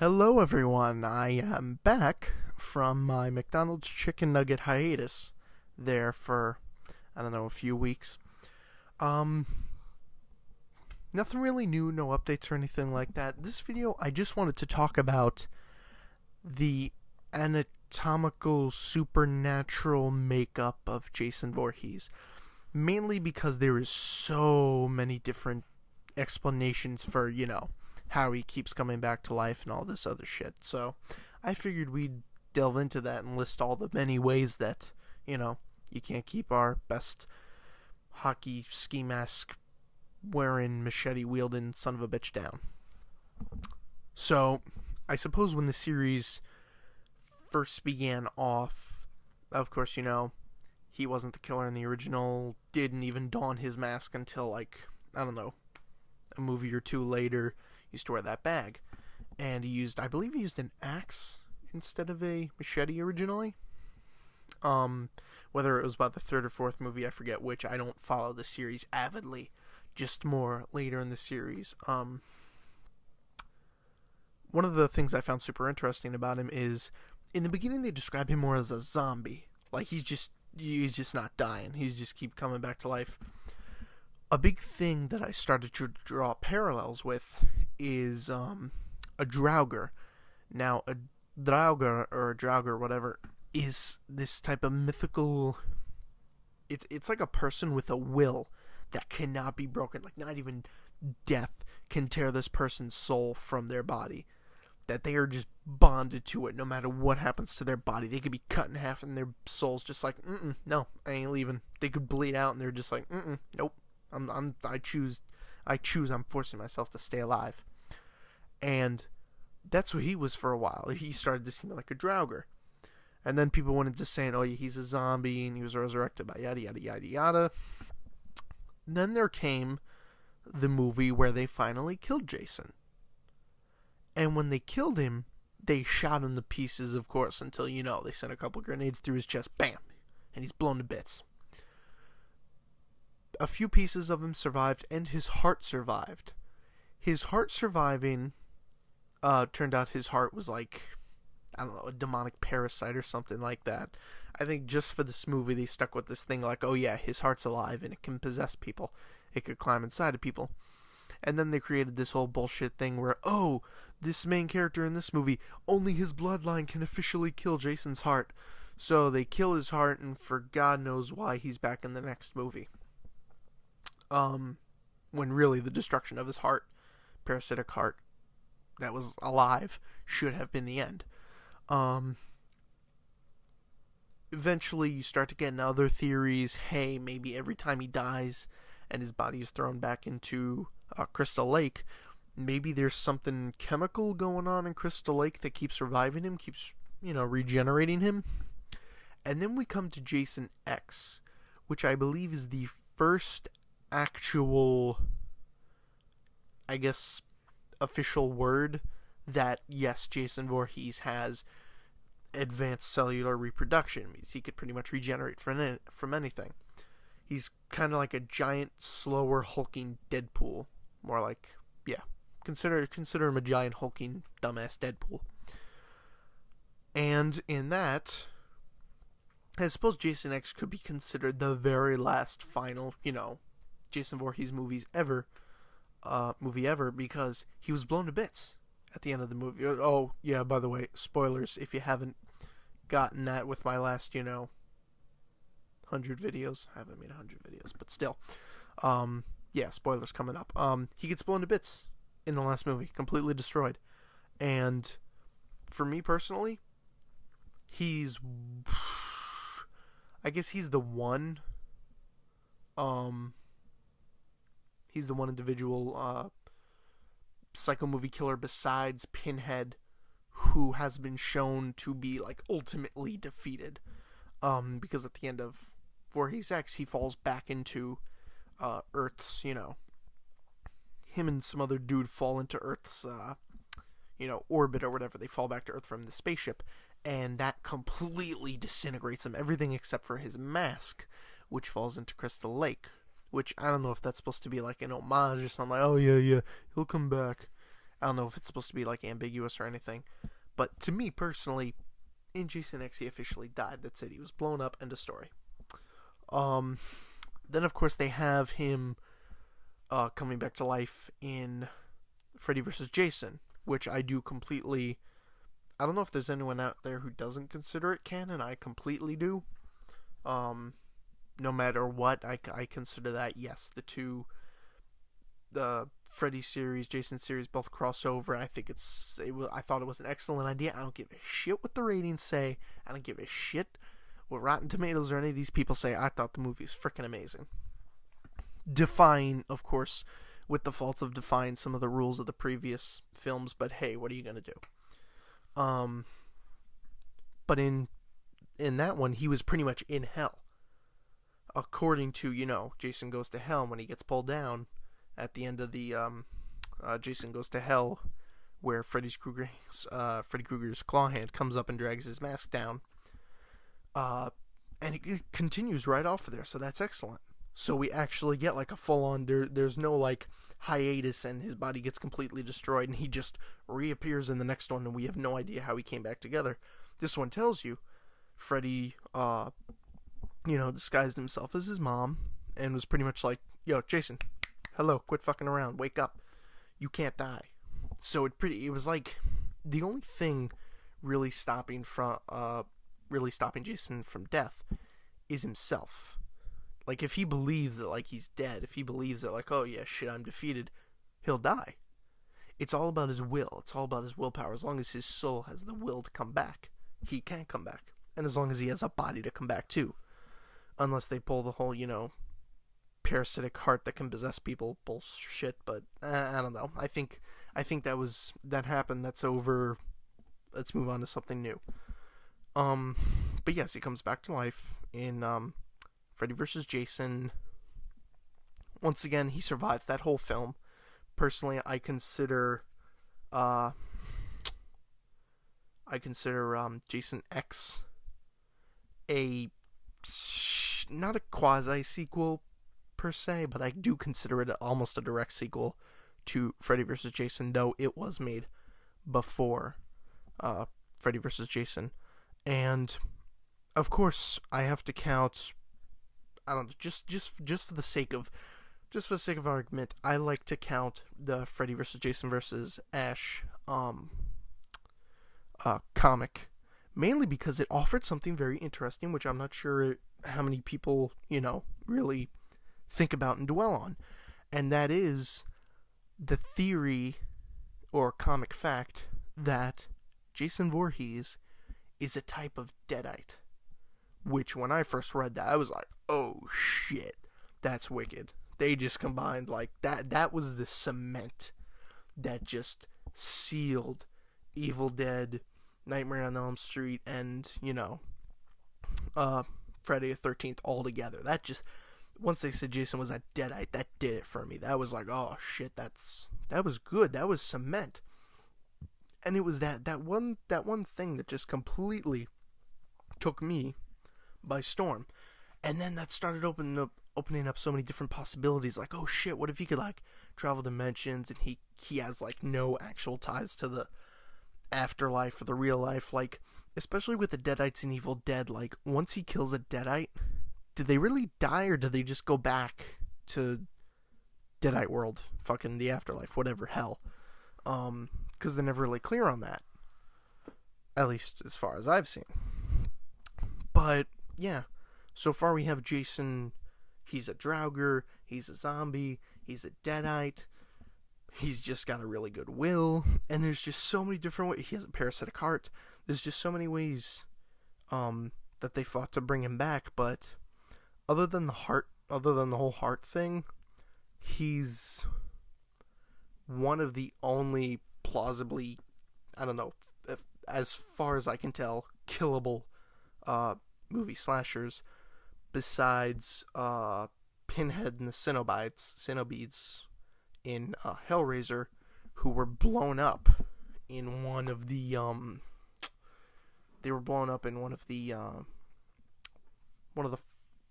Hello, everyone. I am back from my McDonald's chicken nugget hiatus there for, I don't know, a few weeks. Um, Nothing really new, no updates or anything like that. This video, I just wanted to talk about the anatomical supernatural makeup of Jason Voorhees. Mainly because there is so many different explanations for, how he keeps coming back to life and all this other shit. So I figured we'd delve into that and list all the many ways that, you can't keep our best hockey ski mask wearing, machete wielding son of a bitch down. So I suppose when the series first began off, of course, he wasn't the killer in the original, didn't even don his mask until, I don't know, a movie or two later. He used to wear that bag. And I believe he used an axe instead of a machete originally. Whether it was about the third or fourth movie, I forget which. I don't follow the series avidly, just more later in the series. One of the things I found super interesting about him is, in the beginning they describe him more as a zombie. Like, he's just not dying. He's just keep coming back to life. A big thing that I started to draw parallels with is a Draugr. Now, a Draugr, or a Draugr, whatever, is this type of mythical... It's like a person with a will that cannot be broken. Like, not even death can tear this person's soul from their body. That they are just bonded to it no matter what happens to their body. They could be cut in half and their soul's just like, no, I ain't leaving. They could bleed out and they're just like, nope. I choose, I'm forcing myself to stay alive. And that's what he was for a while. He started to seem like a Draugr. And then people went into saying, oh, yeah, he's a zombie and he was resurrected by yada, yada, yada, yada. Then there came the movie where they finally killed Jason. And when they killed him, they shot him to pieces, of course, until, they sent a couple grenades through his chest, bam, and he's blown to bits. A few pieces of him survived, and his heart survived. His heart surviving, turned out his heart was like, I don't know, a demonic parasite or something like that. I think just for this movie, they stuck with this thing like, oh yeah, his heart's alive, and it can possess people. It could climb inside of people. And then they created this whole bullshit thing where, oh, this main character in this movie, only his bloodline can officially kill Jason's heart. So they kill his heart, and for God knows why, he's back in the next movie. When really the destruction of his heart, parasitic heart, that was alive, should have been the end. Eventually you start to get into other theories. Hey, maybe every time he dies and his body is thrown back into Crystal Lake, maybe there's something chemical going on in Crystal Lake that keeps reviving him, keeps, regenerating him. And then we come to Jason X, which I believe is the first actual, I guess, official word that, yes, Jason Voorhees has advanced cellular reproduction. It means he could pretty much regenerate from anything. He's kind of like a giant, slower, hulking Deadpool. More like, yeah, consider him a giant, hulking, dumbass Deadpool. And in that, I suppose Jason X could be considered the very last final, Jason Voorhees movie ever, because he was blown to bits at the end of the movie. Oh, yeah, by the way, spoilers, if you haven't gotten that with my last, 100 videos. I haven't made 100 videos, but still. Yeah, spoilers coming up. He gets blown to bits in the last movie, completely destroyed. And for me personally, I guess he's the one individual psycho movie killer besides Pinhead who has been shown to be ultimately defeated, because at the end of Vorhees X he falls back into Earth's, him and some other dude fall into Earth's orbit or whatever. They fall back to Earth from the spaceship, and that completely disintegrates him, everything except for his mask, which falls into Crystal Lake, which I don't know if that's supposed to be like an homage or something, like, oh yeah, he'll come back. I don't know if it's supposed to be like ambiguous or anything, but to me personally, in Jason X, he officially died. That's it. He was blown up. End of story. Then of course they have him coming back to life in Freddy vs. Jason, which I do completely. I don't know if there's anyone out there who doesn't consider it canon. I completely do. No matter what, I consider that, yes, the Freddy series, Jason series, both cross over. I think I thought it was an excellent idea. I don't give a shit what the ratings say. I don't give a shit what Rotten Tomatoes or any of these people say. I thought the movie was freaking amazing. Defying, of course, with the faults of defying some of the rules of the previous films, but hey, what are you gonna do? But in that one, he was pretty much in hell. According to, Jason Goes to Hell, when he gets pulled down at the end of the Jason Goes to Hell, where Freddy Krueger's claw hand comes up and drags his mask down. And it continues right off of there, so that's excellent. So we actually get like a full-on, there's no like hiatus and his body gets completely destroyed and he just reappears in the next one and we have no idea how he came back together. This one tells you Freddy, disguised himself as his mom and was pretty much like, yo, Jason, hello, quit fucking around, wake up, you can't die. So it was like the only thing really stopping Jason from death is himself. Like, if he believes that, like, he's dead, if he believes that, like, oh, yeah, shit, I'm defeated, he'll die. It's all about his will. It's all about his willpower. As long as his soul has the will to come back, he can come back. And as long as he has a body to come back, too. Unless they pull the whole, parasitic heart that can possess people bullshit, but I don't know. I think that happened. That's over. Let's move on to something new. But yes, he comes back to life in, Freddy vs. Jason. Once again, he survives that whole film. Personally, I consider Jason X not a quasi sequel per se, but I do consider it almost a direct sequel to Freddy vs. Jason, though it was made before Freddy vs. Jason. And of course, I have to count. I don't know, just for the sake of argument, I like to count the Freddy vs. Jason vs. Ash comic, mainly because it offered something very interesting, which I'm not sure how many people, really think about and dwell on, and that is the theory or comic fact that Jason Voorhees is a type of Deadite. Which, when I first read that, I was like, oh shit, that's wicked. They just combined, like, that was the cement that just sealed Evil Dead, Nightmare on Elm Street, and, Friday the 13th all together. That just, once they said Jason was a Deadite, that did it for me. That was like, oh shit, that was good. That was cement. And it was that one thing that just completely took me by storm. And then that started opening up so many different possibilities, like, oh shit, what if he could, like, travel dimensions and he has, like, no actual ties to the afterlife or the real life, like, especially with the Deadites in Evil Dead, like, once he kills a Deadite, did they really die or did they just go back to Deadite world, fucking the afterlife, whatever, hell, because they're never really clear on that, at least as far as I've seen. But yeah, so far we have Jason. He's a Draugr, he's a zombie, he's a Deadite, he's just got a really good will, and there's just so many different ways. He has a parasitic heart. There's just so many ways that they fought to bring him back, but other than the whole heart thing, he's one of the only plausibly, I don't know, as far as I can tell, killable movie slashers, besides Pinhead and the Cenobites in Hellraiser, who were blown up in one of the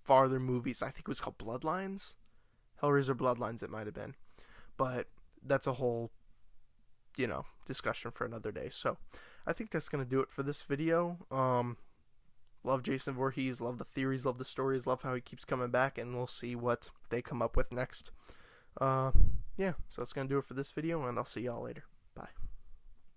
farther movies. I think it was called Bloodlines, Hellraiser Bloodlines. It might have been, but that's a whole discussion for another day. So I think that's going to do it for this video. Love Jason Voorhees, love the theories, love the stories, love how he keeps coming back, and we'll see what they come up with next. Yeah, so that's going to do it for this video, and I'll see y'all later.